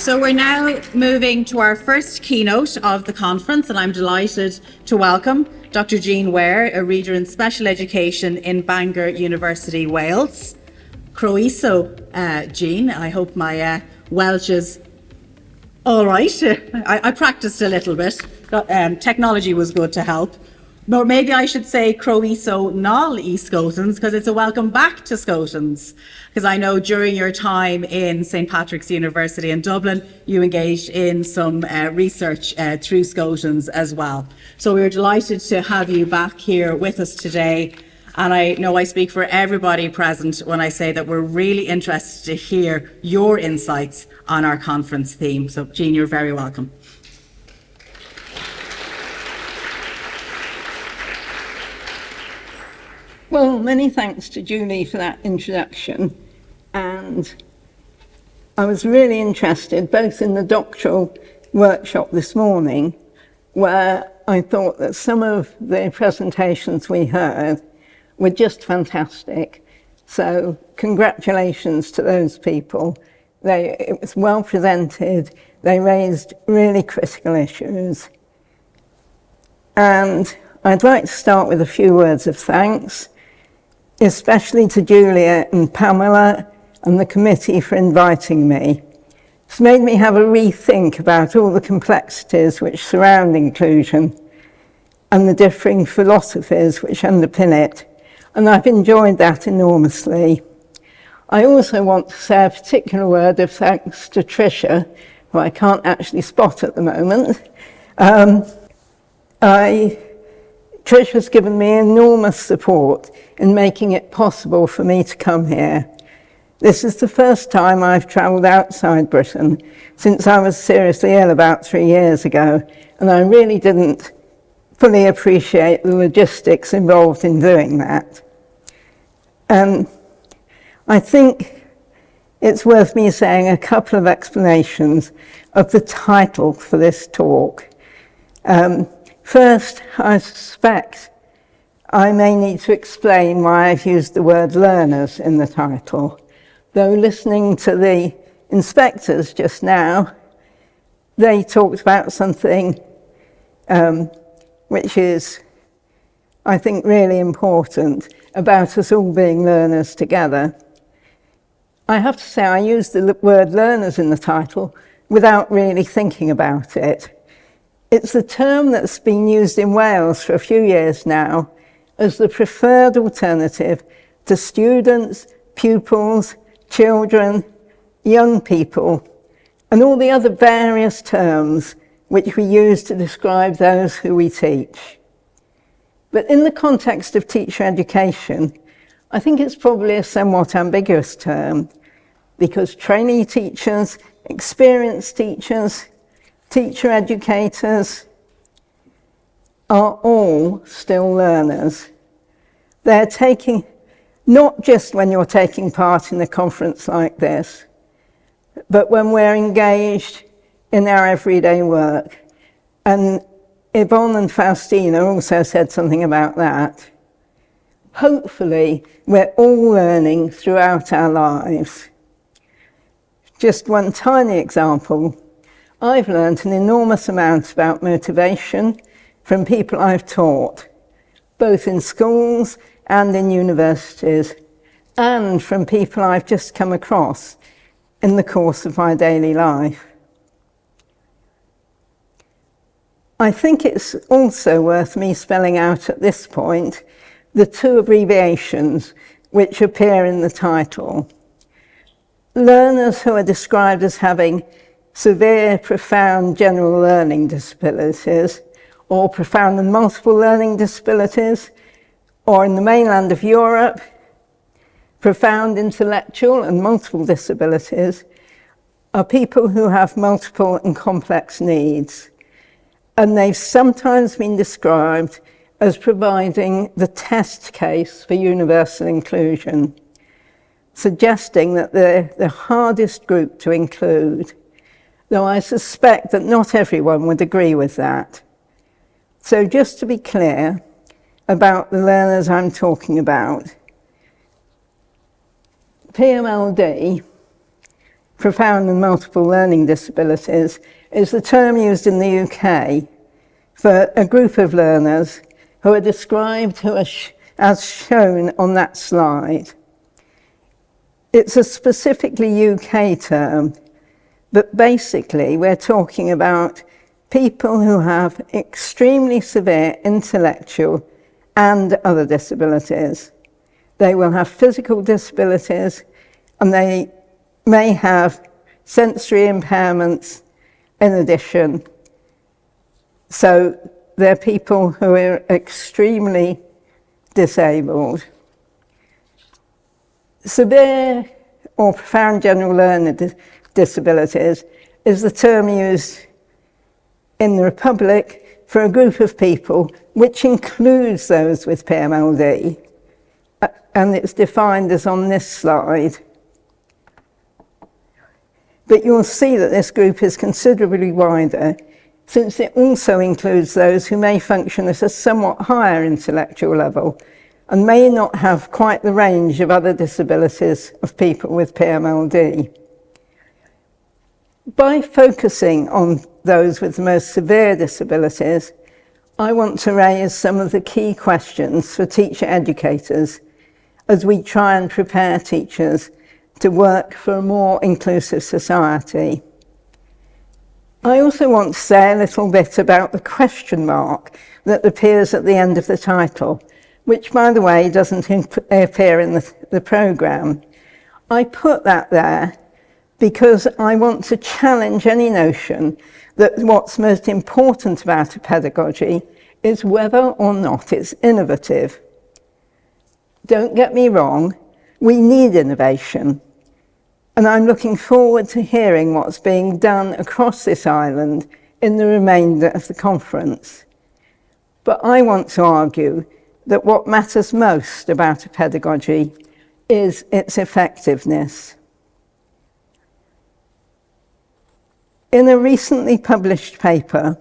So we're now moving to our first keynote of the conference, and I'm delighted to welcome Dr. Jean Ware, a reader in special education in Bangor University, Wales. Croeso, Jean. I hope my Welsh is all right. I practiced a little bit. Technology was good to help. Or maybe I should say Croeso nol e Scotans, because it's a welcome back to Scotans. Because I know during your time in St. Patrick's University in Dublin, you engaged in some research through Scotans as well. So we're delighted to have you back here with us today. And I know I speak for everybody present when I say that we're really interested to hear your insights on our conference theme. So Jean, you're very welcome. Well, many thanks to Julie for that introduction. And I was really interested both in the doctoral workshop this morning, where I thought that some of the presentations we heard were just fantastic. So congratulations to those people. It was well presented. They raised really critical issues. And I'd like to start with a few words of thanks, especially to Julia and Pamela and the committee for inviting me. It's made me have a rethink about all the complexities which surround inclusion and the differing philosophies which underpin it, and I've enjoyed that enormously. I also want to say a particular word of thanks to Tricia, who I can't actually spot at the moment. Tricia's given me enormous support in making it possible for me to come here. This is the first time I've travelled outside Britain since I was seriously ill about 3 years ago, and I really didn't fully appreciate the logistics involved in doing that. I think it's worth me saying a couple of explanations of the title for this talk. First, I suspect I may need to explain why I've used the word learners in the title. Though listening to the inspectors just now, they talked about something which is, I think, really important about us all being learners together. I have to say I used the word learners in the title without really thinking about it. It's a term that's been used in Wales for a few years now as the preferred alternative to students, pupils, children, young people, and all the other various terms which we use to describe those who we teach. But in the context of teacher education, I think it's probably a somewhat ambiguous term, because trainee teachers, experienced teachers, teacher educators are all still learners. They're taking, not just when you're taking part in a conference like this, but when we're engaged in our everyday work. And Yvonne and Faustina also said something about that. Hopefully, we're all learning throughout our lives. Just one tiny example. I've learned an enormous amount about motivation from people I've taught, both in schools and in universities, and from people I've just come across in the course of my daily life. I think it's also worth me spelling out at this point the two abbreviations which appear in the title. Learners who are described as having severe, profound general learning disabilities, or profound and multiple learning disabilities, or in the mainland of Europe, profound intellectual and multiple disabilities, are people who have multiple and complex needs. And they've sometimes been described as providing the test case for universal inclusion, suggesting that they're the hardest group to include, though I suspect that not everyone would agree with that. So just to be clear about the learners I'm talking about, PMLD profound and multiple learning disabilities is the term used in the UK for a group of learners who are described as shown on that slide. It's a specifically UK term, but basically we're talking about people who have extremely severe intellectual and other disabilities. They will have physical disabilities and they may have sensory impairments in addition. So they're people who are extremely disabled. Severe or profound general learning disabilities is the term used in the Republic for a group of people which includes those with PMLD, and it's defined as on this slide. But you'll see that this group is considerably wider, since it also includes those who may function at a somewhat higher intellectual level and may not have quite the range of other disabilities of people with PMLD. By focusing on those with the most severe disabilities, I want to raise some of the key questions for teacher educators as we try and prepare teachers to work for a more inclusive society. I also want to say a little bit about the question mark that appears at the end of the title, which, by the way, doesn't appear in the programme. I put that there because I want to challenge any notion that what's most important about a pedagogy is whether or not it's innovative. Don't get me wrong, we need innovation. And I'm looking forward to hearing what's being done across this island in the remainder of the conference. But I want to argue that what matters most about a pedagogy is its effectiveness. In a recently published paper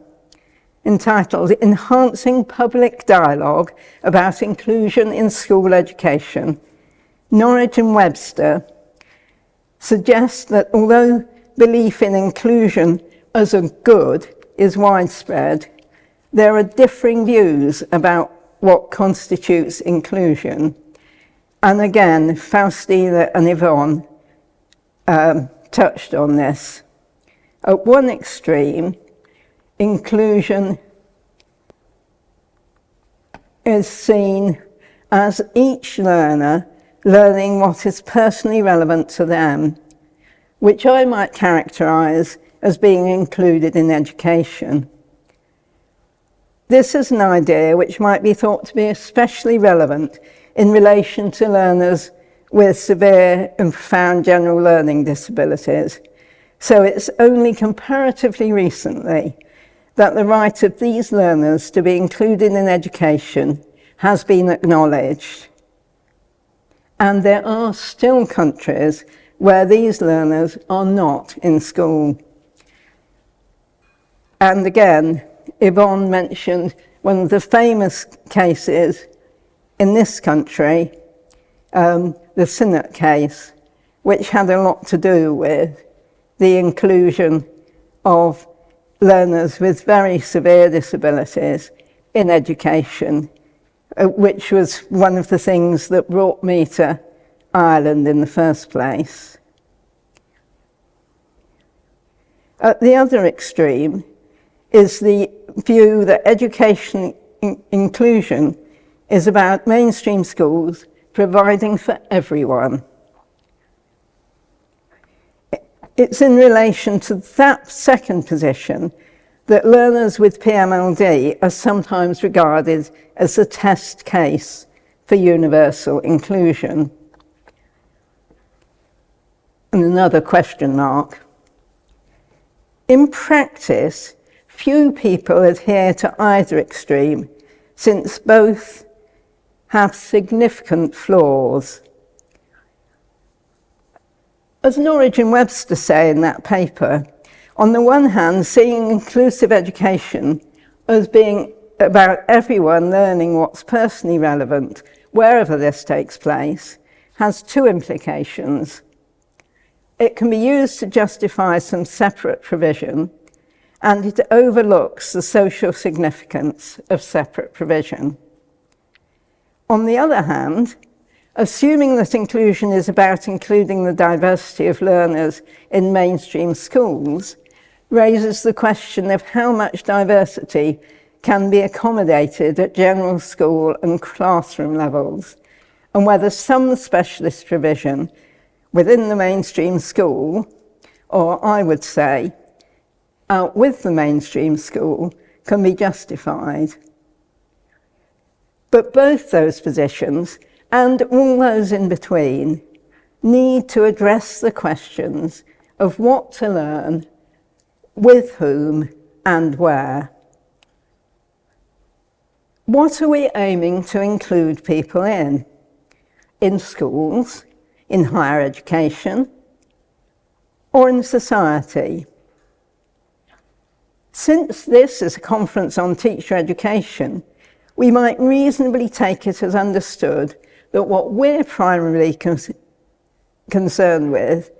entitled Enhancing Public Dialogue about Inclusion in School Education, Norwich and Webster suggests that although belief in inclusion as a good is widespread, there are differing views about what constitutes inclusion. And again, Faustina and Yvonne touched on this. At one extreme, inclusion is seen as each learner learning what is personally relevant to them, which I might characterise as being included in education. This is an idea which might be thought to be especially relevant in relation to learners with severe and profound general learning disabilities. So it's only comparatively recently that the right of these learners to be included in education has been acknowledged. And there are still countries where these learners are not in school. And again, Yvonne mentioned one of the famous cases in this country, the Sinnott case, which had a lot to do with the inclusion of learners with very severe disabilities in education, which was one of the things that brought me to Ireland in the first place. At the other extreme is the view that education inclusion is about mainstream schools providing for everyone. It's in relation to that second position that learners with PMLD are sometimes regarded as a test case for universal inclusion. And another question mark. In practice, few people adhere to either extreme, since both have significant flaws. As Norwich and Webster say in that paper, on the one hand, seeing inclusive education as being about everyone learning what's personally relevant, wherever this takes place, has two implications. It can be used to justify some separate provision, and it overlooks the social significance of separate provision. On the other hand, assuming that inclusion is about including the diversity of learners in mainstream schools raises the question of how much diversity can be accommodated at general school and classroom levels, and whether some specialist provision within the mainstream school, or I would say, out with the mainstream school, can be justified. But both those positions, and all those in between, need to address the questions of what to learn, with whom, and where. What are we aiming to include people in? In schools, in higher education, or in society? Since this is a conference on teacher education, we might reasonably take it as understood that what we're primarily concerned with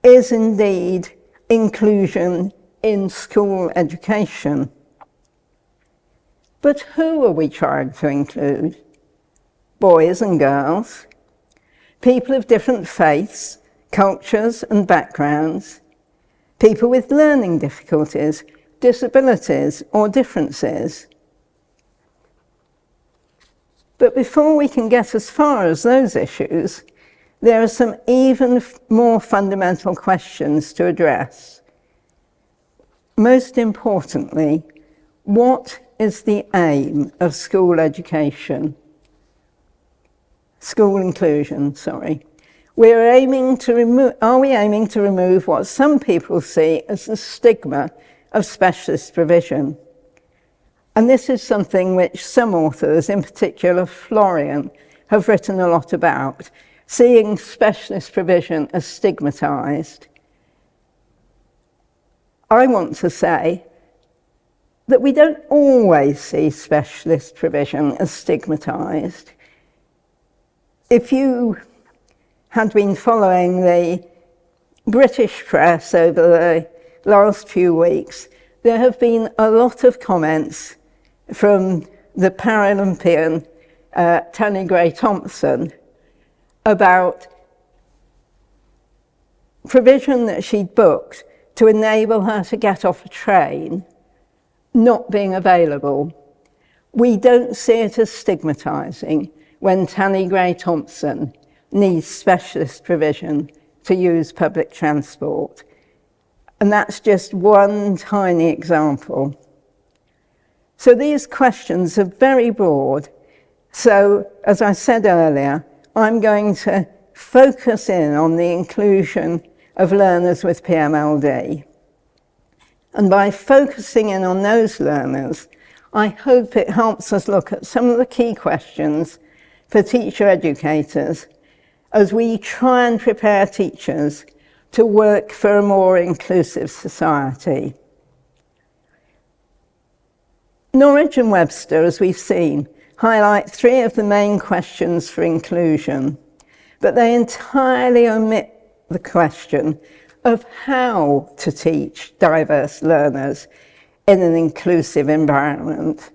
is indeed inclusion in school education. But who are we trying to include? Boys and girls, people of different faiths, cultures and backgrounds, people with learning difficulties, disabilities or differences. But before we can get as far as those issues, there are some even more fundamental questions to address. Most importantly, what is the aim of school education? School inclusion, sorry. Are we aiming to remove what some people see as the stigma of specialist provision? And this is something which some authors, in particular Florian, have written a lot about, seeing specialist provision as stigmatised. I want to say that we don't always see specialist provision as stigmatised. If you had been following the British press over the last few weeks, there have been a lot of comments from the Paralympian Tanni Gray-Thompson about provision that she'd booked to enable her to get off a train not being available. We don't see it as stigmatising when Tanni Gray-Thompson needs specialist provision to use public transport. And that's just one tiny example. So these questions are very broad. So, as I said earlier, I'm going to focus in on the inclusion of learners with PMLD. And by focusing in on those learners, I hope it helps us look at some of the key questions for teacher educators as we try and prepare teachers to work for a more inclusive society. Norwich and Webster, as we've seen, highlight three of the main questions for inclusion, but they entirely omit the question of how to teach diverse learners in an inclusive environment.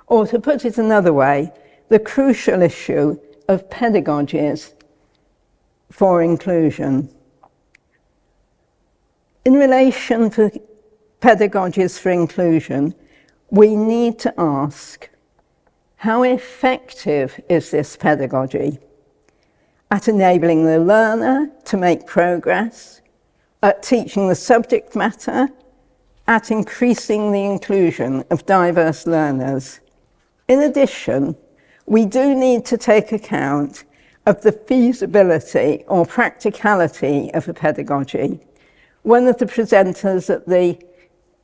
Or to put it another way, the crucial issue of pedagogies for inclusion. In relation to pedagogies for inclusion, we need to ask, how effective is this pedagogy at enabling the learner to make progress, at teaching the subject matter, at increasing the inclusion of diverse learners? In addition, we do need to take account of the feasibility or practicality of a pedagogy. One of the presenters at the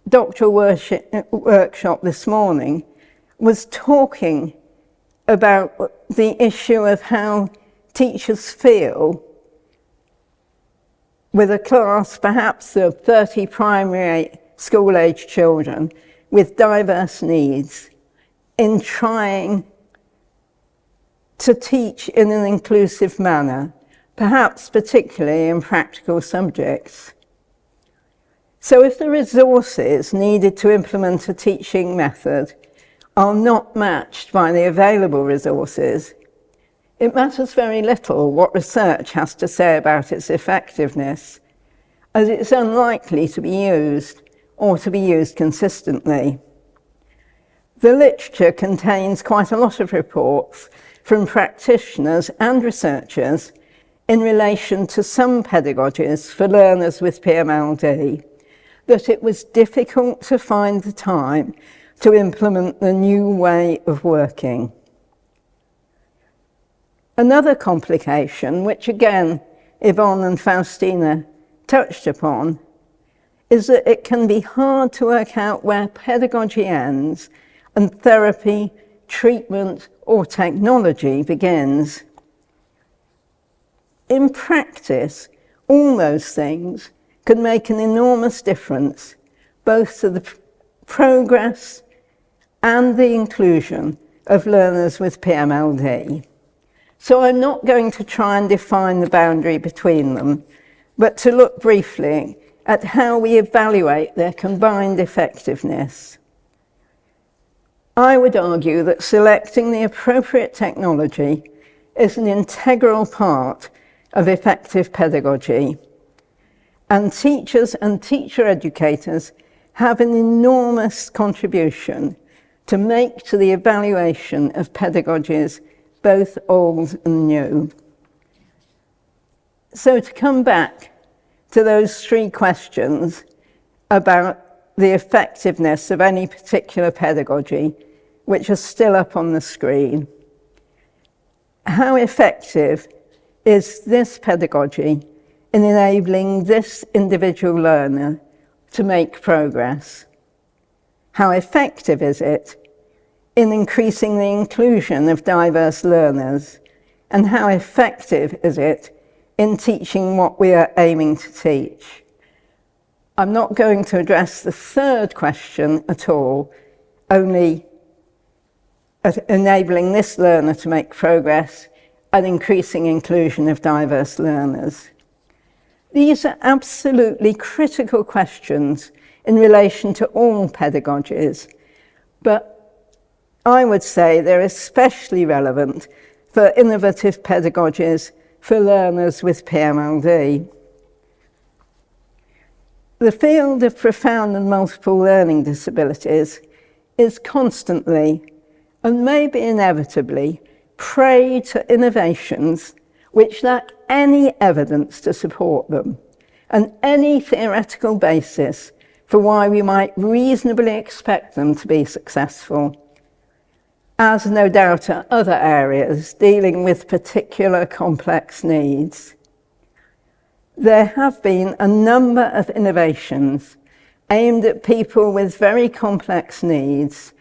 doctoral workshop this morning was talking about the issue of how teachers feel with a class perhaps of 30 primary school-age children with diverse needs in trying to teach in an inclusive manner, perhaps particularly in practical subjects. So if the resources needed to implement a teaching method are not matched by the available resources, it matters very little what research has to say about its effectiveness, as it's unlikely to be used or to be used consistently. The literature contains quite a lot of reports from practitioners and researchers in relation to some pedagogies for learners with PMLD, that it was difficult to find the time to implement the new way of working. Another complication, which again Yvonne and Faustina touched upon, is that it can be hard to work out where pedagogy ends and therapy, treatment, or technology begins. In practice, all those things can make an enormous difference, both to the progress and the inclusion of learners with PMLD. So I'm not going to try and define the boundary between them, but to look briefly at how we evaluate their combined effectiveness. I would argue that selecting the appropriate technology is an integral part of effective pedagogy, and teachers and teacher educators have an enormous contribution to make to the evaluation of pedagogies, both old and new. So to come back to those three questions about the effectiveness of any particular pedagogy, which are still up on the screen. How effective is this pedagogy in enabling this individual learner to make progress? How effective is it in increasing the inclusion of diverse learners? And how effective is it in teaching what we are aiming to teach? I'm not going to address the third question at all, only at enabling this learner to make progress and increasing inclusion of diverse learners. These are absolutely critical questions in relation to all pedagogies, but I would say they're especially relevant for innovative pedagogies for learners with PMLD. The field of profound and multiple learning disabilities is constantly, and maybe inevitably, prey to innovations which lack any evidence to support them, and any theoretical basis for why we might reasonably expect them to be successful, as no doubt are other areas dealing with particular complex needs. There have been a number of innovations aimed at people with very complex needs,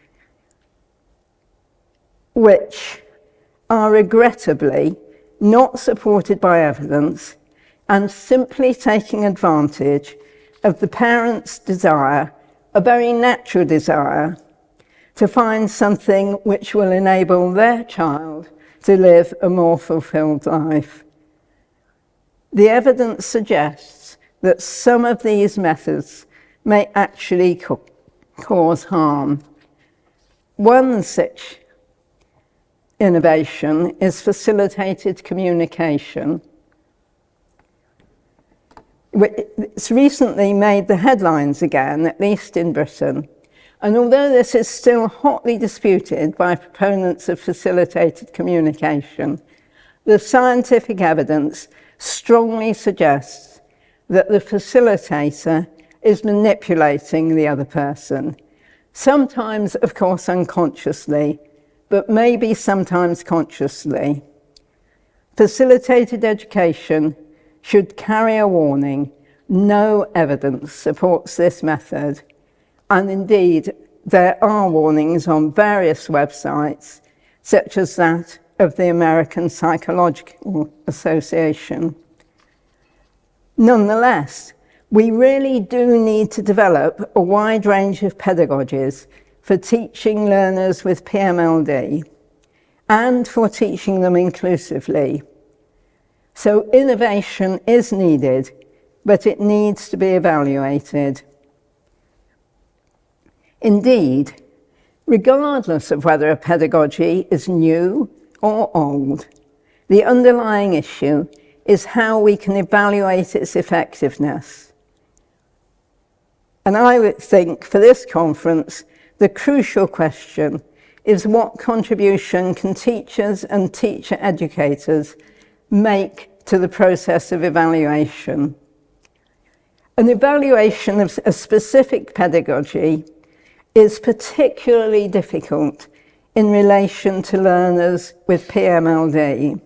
which are regrettably not supported by evidence and simply taking advantage of the parents' desire, a very natural desire, to find something which will enable their child to live a more fulfilled life. The evidence suggests that some of these methods may actually cause harm. One such innovation is facilitated communication. It's recently made the headlines again, at least in Britain. And although this is still hotly disputed by proponents of facilitated communication, the scientific evidence strongly suggests that the facilitator is manipulating the other person, sometimes, of course, unconsciously, but maybe sometimes consciously. Facilitated education should carry a warning: no evidence supports this method. And indeed, there are warnings on various websites, such as that of the American Psychological Association. Nonetheless, we really do need to develop a wide range of pedagogies for teaching learners with PMLD and for teaching them inclusively. So innovation is needed, but it needs to be evaluated. Indeed, regardless of whether a pedagogy is new or old, the underlying issue is how we can evaluate its effectiveness. And I would think for this conference, the crucial question is what contribution can teachers and teacher educators make to the process of evaluation. An evaluation of a specific pedagogy is particularly difficult in relation to learners with PMLD.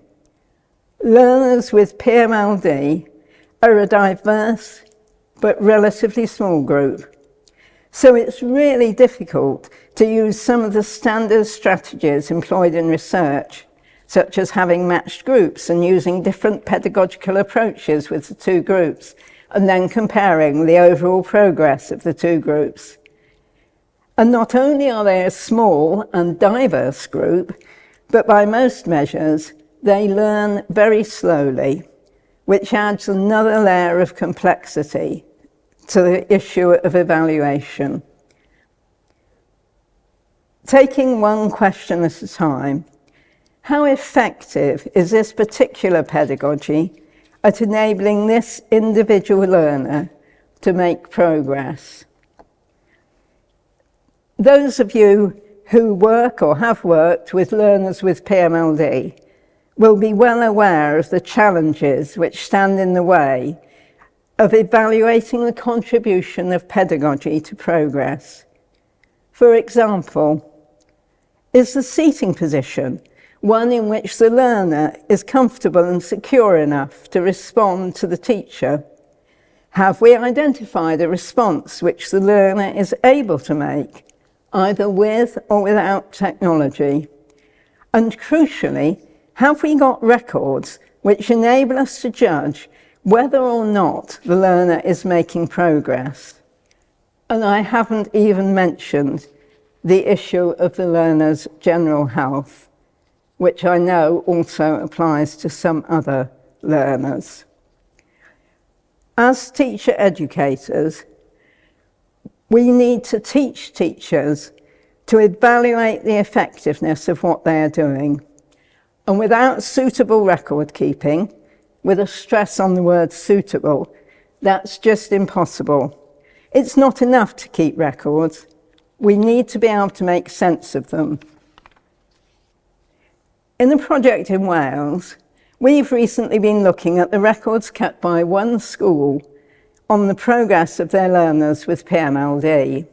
Learners with PMLD are a diverse but relatively small group. So it's really difficult to use some of the standard strategies employed in research, such as having matched groups and using different pedagogical approaches with the two groups, and then comparing the overall progress of the two groups. And not only are they a small and diverse group, but by most measures, they learn very slowly, which adds another layer of complexity to the issue of evaluation. Taking one question at a time, how effective is this particular pedagogy at enabling this individual learner to make progress? Those of you who work or have worked with learners with PMLD will be well aware of the challenges which stand in the way of evaluating the contribution of pedagogy to progress. For example, is the seating position one in which the learner is comfortable and secure enough to respond to the teacher? Have we identified a response which the learner is able to make, either with or without technology? And crucially, have we got records which enable us to judge whether or not the learner is making progress? And I haven't even mentioned the issue of the learner's general health, which I know also applies to some other learners. As teacher educators, we need to teach teachers to evaluate the effectiveness of what they are doing. And without suitable record keeping, with a stress on the word suitable, that's just impossible. It's not enough to keep records. We need to be able to make sense of them. In a project in Wales, we've recently been looking at the records kept by one school on the progress of their learners with PMLD.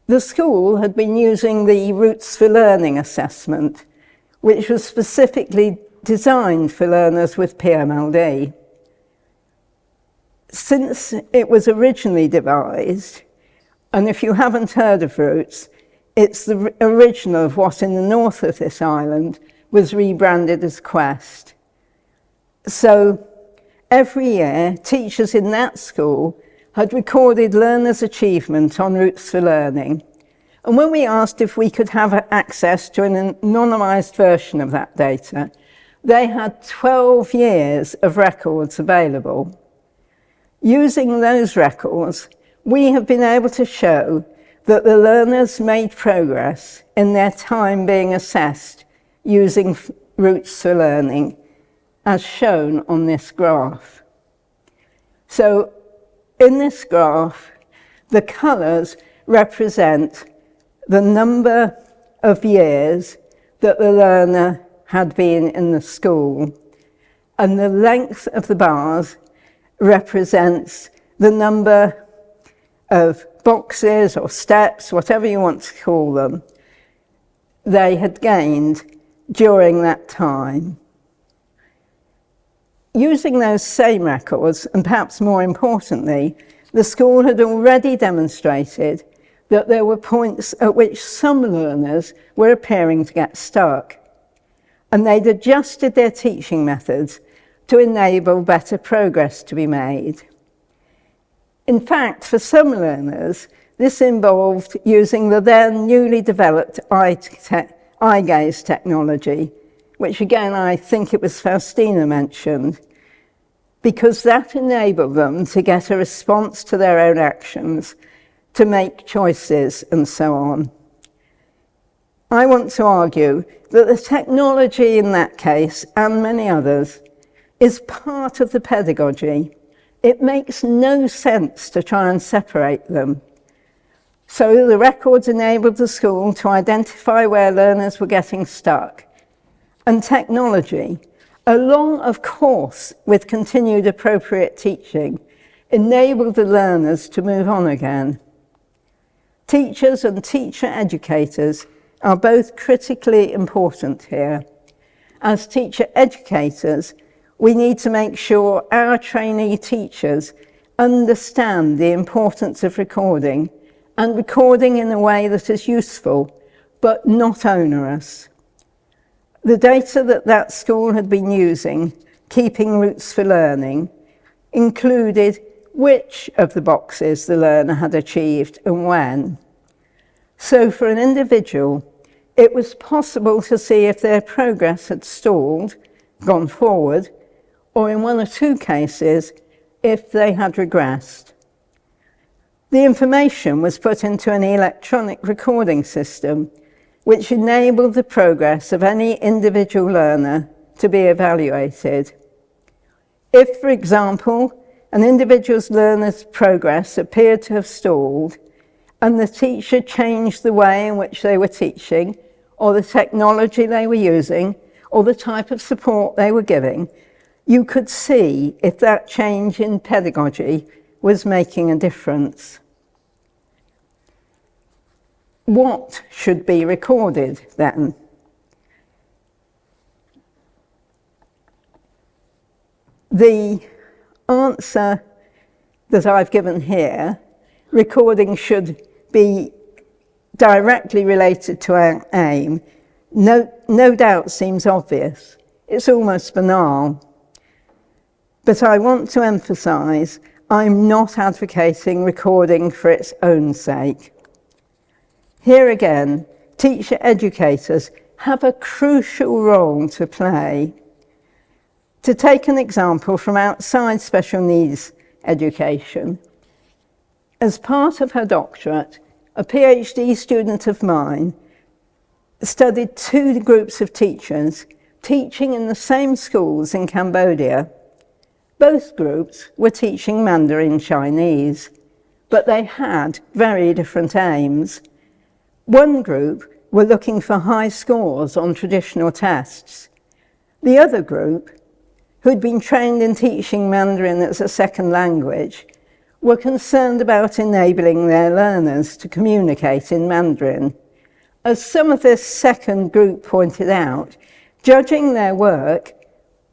The school had been using the Roots for Learning assessment, which was specifically designed for learners with PMLD. Since it was originally devised, and if you haven't heard of Roots, it's the original of what in the north of this island was rebranded as Quest. So every year, teachers in that school had recorded learners' achievement on Roots for Learning. And when we asked if we could have access to an anonymised version of that data, they had 12 years of records available. Using those records, we have been able to show that the learners made progress in their time being assessed using Roots for Learning, as shown on this graph. So in this graph, the colours represent the number of years that the learner had been in the school, and the length of the bars represents the number of boxes or steps, whatever you want to call them, they had gained during that time. Using those same records, and perhaps more importantly, the school had already demonstrated that there were points at which some learners were appearing to get stuck, and they'd adjusted their teaching methods to enable better progress to be made. In fact, for some learners, this involved using the then newly developed eye gaze technology, which again I think it was Faustina mentioned, because that enabled them to get a response to their own actions, to make choices and so on. I want to argue that the technology in that case, and many others, is part of the pedagogy. It makes no sense to try and separate them. So the records enabled the school to identify where learners were getting stuck. And technology, along of course with continued appropriate teaching, enabled the learners to move on again. Teachers and teacher educators are both critically important here. As teacher educators, we need to make sure our trainee teachers understand the importance of recording, and recording in a way that is useful, but not onerous. The data that school had been using, Keeping Roots for Learning, included which of the boxes the learner had achieved and when. So for an individual, it was possible to see if their progress had stalled, gone forward, or in one or two cases, if they had regressed. The information was put into an electronic recording system, which enabled the progress of any individual learner to be evaluated. If, for example, an individual learner's progress appeared to have stalled, and the teacher changed the way in which they were teaching, or the technology they were using, or the type of support they were giving, you could see if that change in pedagogy was making a difference. What should be recorded then? The answer that I've given here, recording should be directly related to our aim, no doubt seems obvious. It's almost banal. But I want to emphasise, I'm not advocating recording for its own sake. Here again, teacher educators have a crucial role to play. To take an example from outside special needs education, as part of her doctorate, a PhD student of mine studied two groups of teachers teaching in the same schools in Cambodia. Both groups were teaching Mandarin Chinese, but they had very different aims. One group were looking for high scores on traditional tests. The other group, who'd been trained in teaching Mandarin as a second language, were concerned about enabling their learners to communicate in Mandarin. As some of this second group pointed out, judging their work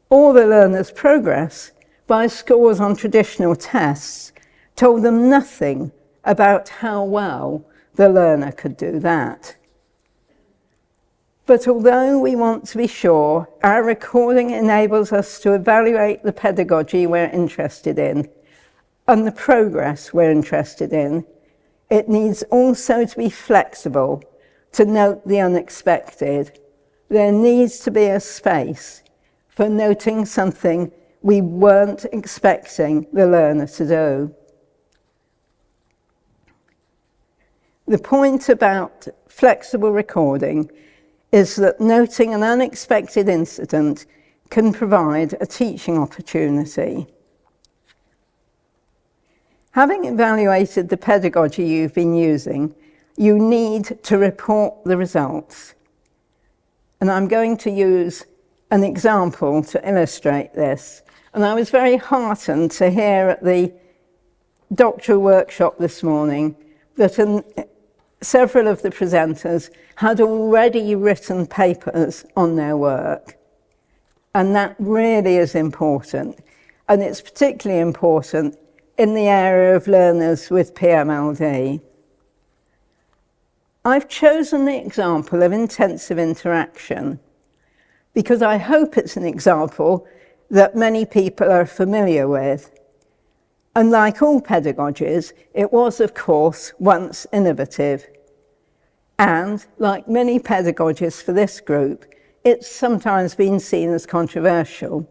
or the learners' progress by scores on traditional tests told them nothing about how well the learner could do that. But although we want to be sure our recording enables us to evaluate the pedagogy we're interested in and the progress we're interested in, it needs also to be flexible to note the unexpected. There needs to be a space for noting something we weren't expecting the learner to do. The point about flexible recording is that noting an unexpected incident can provide a teaching opportunity. Having evaluated the pedagogy you've been using, you need to report the results. And I'm going to use an example to illustrate this. And I was very heartened to hear at the doctoral workshop this morning that several of the presenters had already written papers on their work. And that really is important. And it's particularly important in the area of learners with PMLD. I've chosen the example of intensive interaction because I hope it's an example that many people are familiar with. And like all pedagogies, it was, of course, once innovative. And, like many pedagogies for this group, it's sometimes been seen as controversial,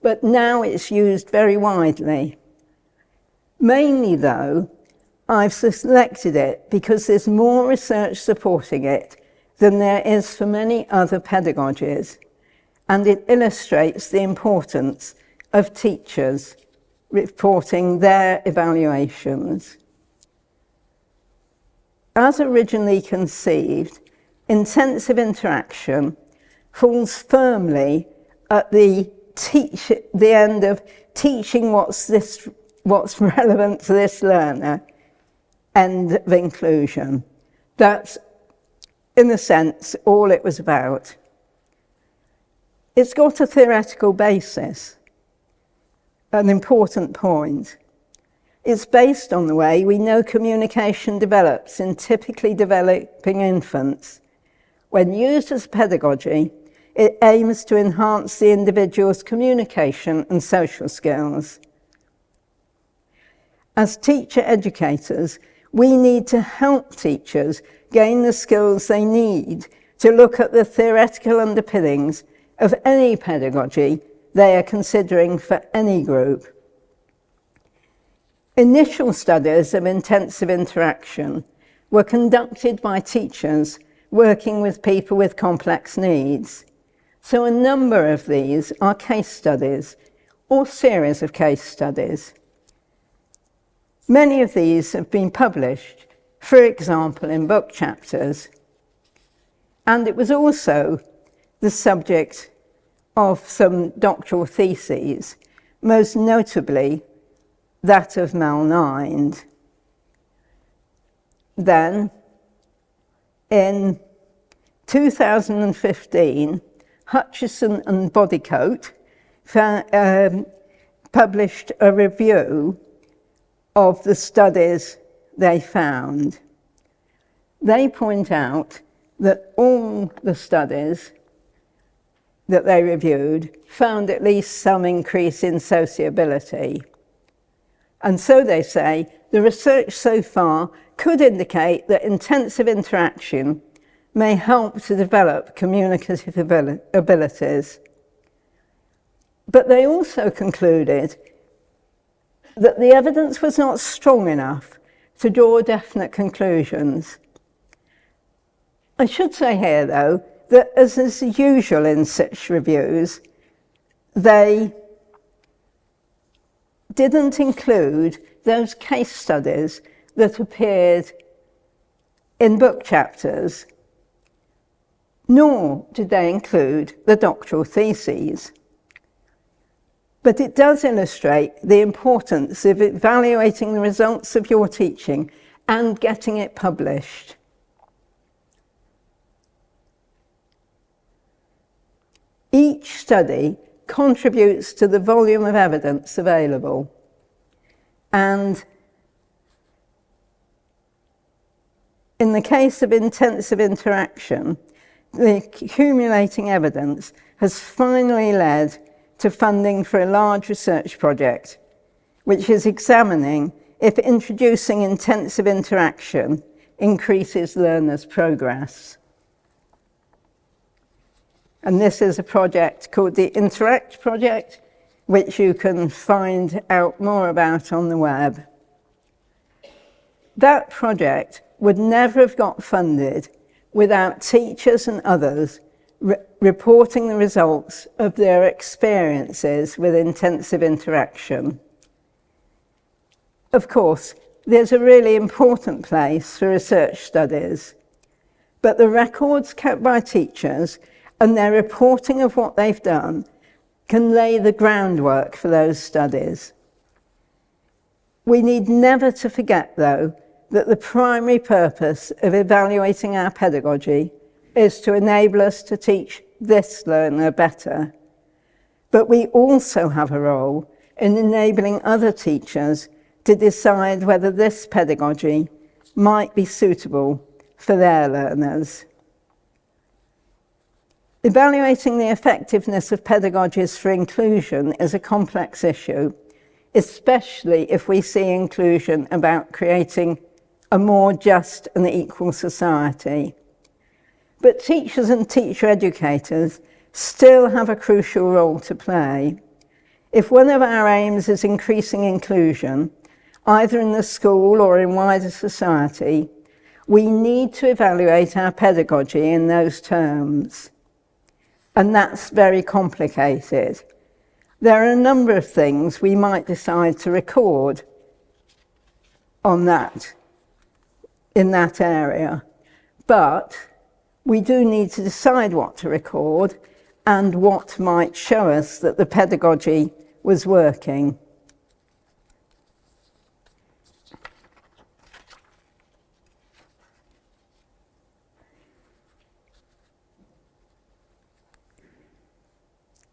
but now it's used very widely. Mainly, though, I've selected it because there's more research supporting it than there is for many other pedagogies, and it illustrates the importance of teachers reporting their evaluations. As originally conceived, intensive interaction falls firmly at the end of teaching what's relevant to this learner, end of inclusion. That's, in a sense, all it was about. It's got a theoretical basis, an important point. It's based on the way we know communication develops in typically developing infants. When used as pedagogy, it aims to enhance the individual's communication and social skills. As teacher educators, we need to help teachers gain the skills they need to look at the theoretical underpinnings of any pedagogy they are considering for any group. Initial studies of intensive interaction were conducted by teachers working with people with complex needs. So a number of these are case studies or series of case studies. Many of these have been published, for example, in book chapters. And it was also the subject of some doctoral theses, most notably that of Mal Nind. Then, in 2015, Hutchison and Bodycote published a review of the studies they found. They point out that all the studies that they reviewed found at least some increase in sociability. And so they say, the research so far could indicate that intensive interaction may help to develop communicative abilities. But they also concluded that the evidence was not strong enough to draw definite conclusions. I should say here, though, that as is usual in such reviews, they didn't include those case studies that appeared in book chapters, nor did they include the doctoral theses. But it does illustrate the importance of evaluating the results of your teaching and getting it published. Each study contributes to the volume of evidence available, and in the case of intensive interaction, the accumulating evidence has finally led to funding for a large research project, which is examining if introducing intensive interaction increases learners' progress. And this is a project called the Interact Project, which you can find out more about on the web. That project would never have got funded without teachers and others reporting the results of their experiences with intensive interaction. Of course, there's a really important place for research studies, but the records kept by teachers and their reporting of what they've done can lay the groundwork for those studies. We need never to forget, though, that the primary purpose of evaluating our pedagogy is to enable us to teach this learner better. But we also have a role in enabling other teachers to decide whether this pedagogy might be suitable for their learners. Evaluating the effectiveness of pedagogies for inclusion is a complex issue, especially if we see inclusion about creating a more just and equal society. But teachers and teacher educators still have a crucial role to play. If one of our aims is increasing inclusion, either in the school or in wider society, we need to evaluate our pedagogy in those terms. And that's very complicated. There are a number of things we might decide to record on that, in that area. But we do need to decide what to record and what might show us that the pedagogy was working.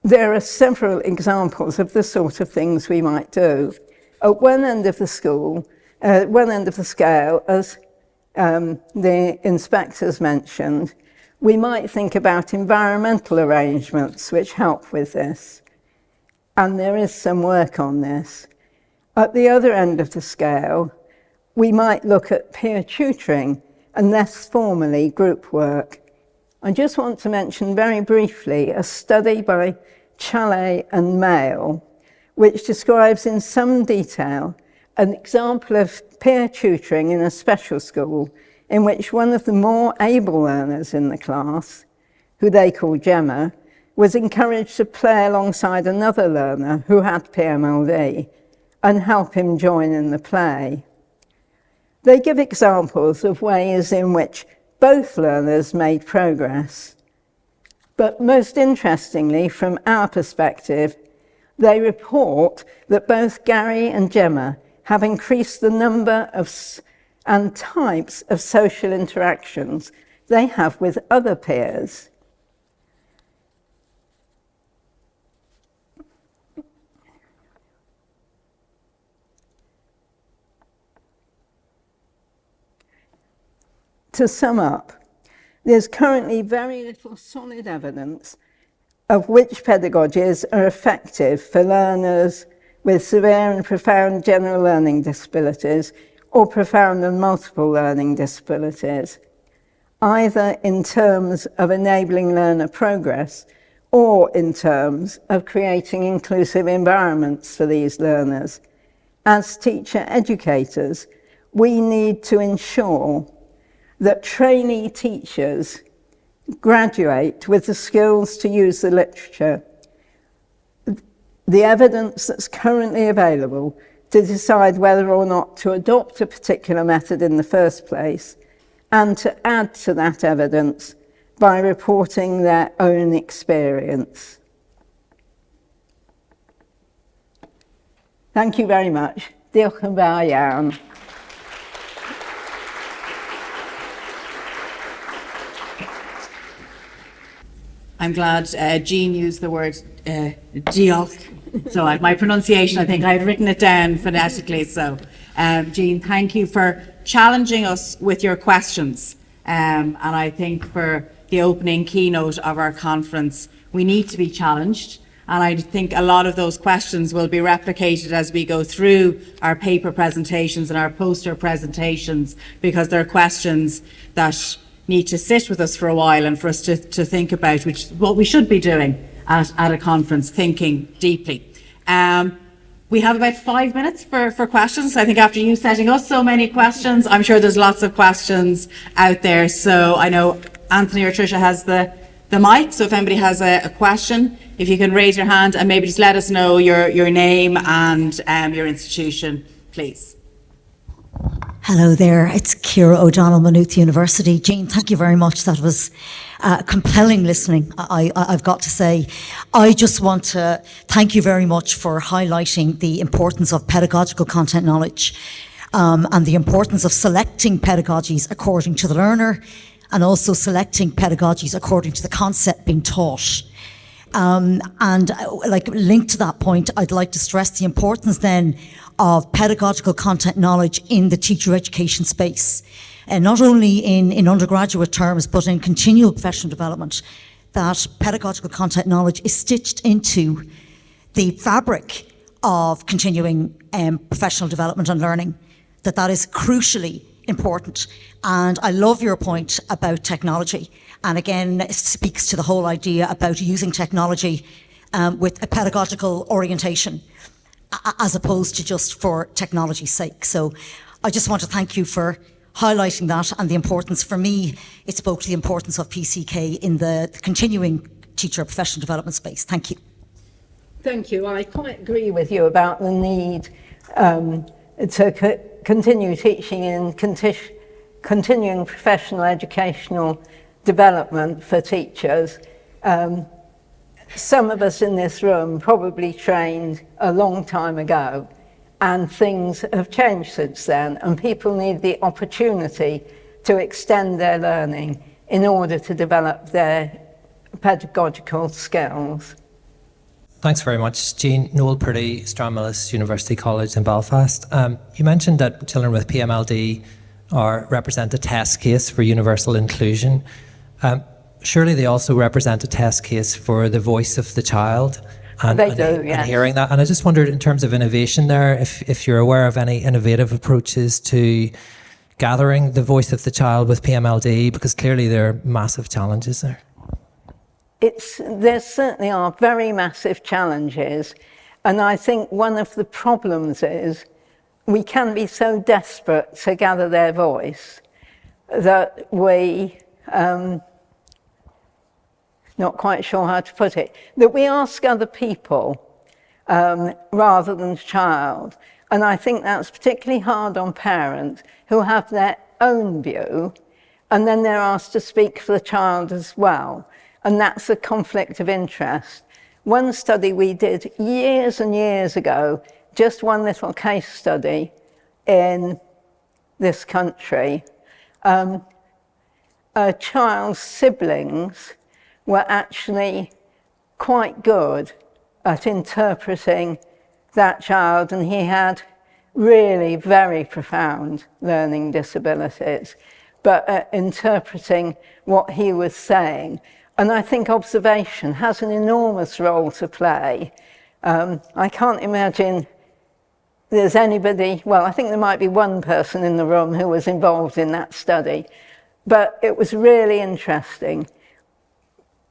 There are several examples of the sort of things we might do. At one end of the scale, as the inspectors mentioned, we might think about environmental arrangements which help with this. And there is some work on this. At the other end of the scale, we might look at peer tutoring and less formally group work. I just want to mention very briefly a study by Chalet and Mail, which describes in some detail an example of peer tutoring in a special school in which one of the more able learners in the class, who they call Gemma, was encouraged to play alongside another learner who had PMLD and help him join in the play. They give examples of ways in which both learners made progress. But most interestingly, from our perspective, they report that both Gary and Gemma have increased the number of and types of social interactions they have with other peers. To sum up, there's currently very little solid evidence of which pedagogies are effective for learners with severe and profound general learning disabilities or profound and multiple learning disabilities, either in terms of enabling learner progress or in terms of creating inclusive environments for these learners. As teacher educators, we need to ensure that trainee teachers graduate with the skills to use the literature, the evidence that's currently available to decide whether or not to adopt a particular method in the first place, and to add to that evidence by reporting their own experience. Thank you very much. Diolch yn fawr iawn. I'm glad Jean used the word diolch. So my pronunciation, I think I had written it down phonetically. So Jean, thank you for challenging us with your questions. And I think for the opening keynote of our conference, we need to be challenged. And I think a lot of those questions will be replicated as we go through our paper presentations and our poster presentations, because they're questions that need to sit with us for a while and for us to think about, which is what we should be doing at a conference, thinking deeply. We have about 5 minutes for questions. I think after you setting us so many questions, I'm sure there's lots of questions out there. So I know Anthony or Tricia has the mic, so if anybody has a question, if you can raise your hand and maybe just let us know your name and your institution, please. Hello there, it's Ciara O'Donnell, Maynooth University. Jean, thank you very much. That was compelling listening, I've got to say. I just want to thank you very much for highlighting the importance of pedagogical content knowledge and the importance of selecting pedagogies according to the learner, and also selecting pedagogies according to the concept being taught. Like linked to that point, I'd like to stress the importance then of pedagogical content knowledge in the teacher education space, and not only in undergraduate terms, but in continual professional development, that pedagogical content knowledge is stitched into the fabric of continuing professional development and learning, that is crucially important. And I love your point about technology. And again, it speaks to the whole idea about using technology with a pedagogical orientation, as opposed to just for technology's sake. So I just want to thank you for highlighting that and the importance. For me, it spoke to the importance of PCK in the continuing teacher professional development space. Thank you. Thank you. I quite agree with you about the need to continue teaching in continuing professional educational development for teachers. Some of us in this room probably trained a long time ago, and things have changed since then, and people need the opportunity to extend their learning in order to develop their pedagogical skills. Thanks very much, Jean. Noel Purdy, Stranmillis University College in Belfast. You mentioned that children with PMLD represent a test case for universal inclusion. Surely they also represent a test case for the voice of the child. And hearing that. And I just wondered, in terms of innovation there, if you're aware of any innovative approaches to gathering the voice of the child with PMLD, because clearly there are massive challenges there. There certainly are very massive challenges, and I think one of the problems is we can be so desperate to gather their voice that we, not quite sure how to put it, that we ask other people rather than the child. And I think that's particularly hard on parents who have their own view, and then they're asked to speak for the child as well. And that's a conflict of interest. One study we did years and years ago, just one little case study in this country, a child's siblings were actually quite good at interpreting that child, and he had really very profound learning disabilities, but at interpreting what he was saying. And I think observation has an enormous role to play. I can't imagine there's anybody, well, I think there might be one person in the room who was involved in that study, but it was really interesting.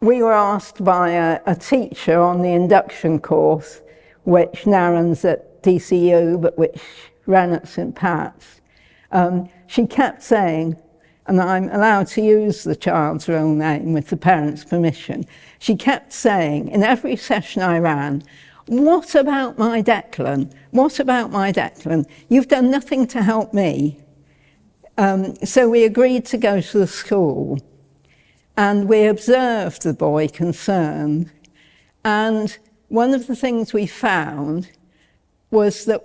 We were asked by a teacher on the induction course, which now runs at DCU, but which ran at St. Pat's. She kept saying, and I'm allowed to use the child's real name with the parents' permission, she kept saying in every session I ran, "What about my Declan? What about my Declan? You've done nothing to help me." So we agreed to go to the school, and we observed the boy concerned. And one of the things we found was that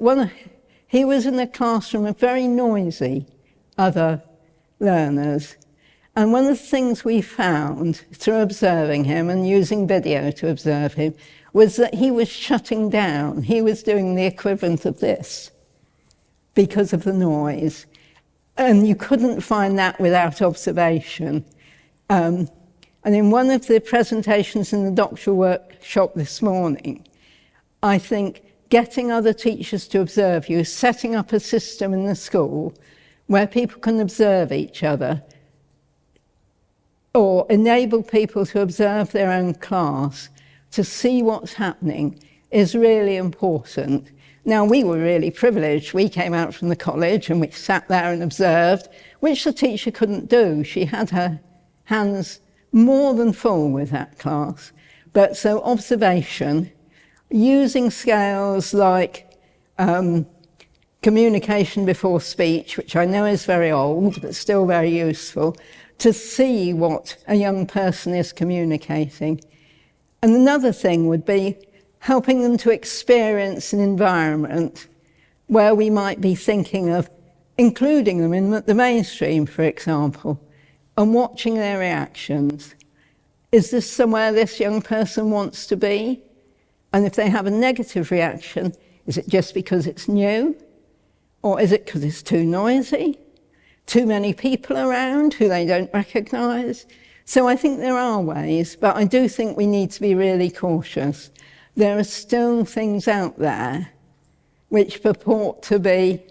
he was in a classroom of very noisy other learners. And one of the things we found through observing him and using video to observe him was that he was shutting down. He was doing the equivalent of this because of the noise. And you couldn't find that without observation. And in one of the presentations in the doctoral workshop this morning, I think getting other teachers to observe you, setting up a system in the school where people can observe each other or enable people to observe their own class to see what's happening is really important. Now, we were really privileged. We came out from the college and we sat there and observed, which the teacher couldn't do. She had her hands more than full with that class. But so observation, using scales like communication before speech, which I know is very old, but still very useful, to see what a young person is communicating. And another thing would be helping them to experience an environment where we might be thinking of including them in the mainstream, for example, and watching their reactions. Is this somewhere this young person wants to be? And if they have a negative reaction, is it just because it's new? Or is it because it's too noisy? Too many people around who they don't recognise? So I think there are ways, but I do think we need to be really cautious. There are still things out there which purport to be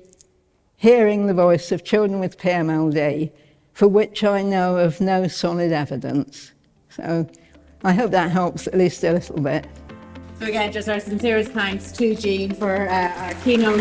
hearing the voice of children with PMLD, for which I know of no solid evidence. So I hope that helps at least a little bit. So again, just our sincerest thanks to Jean for our keynote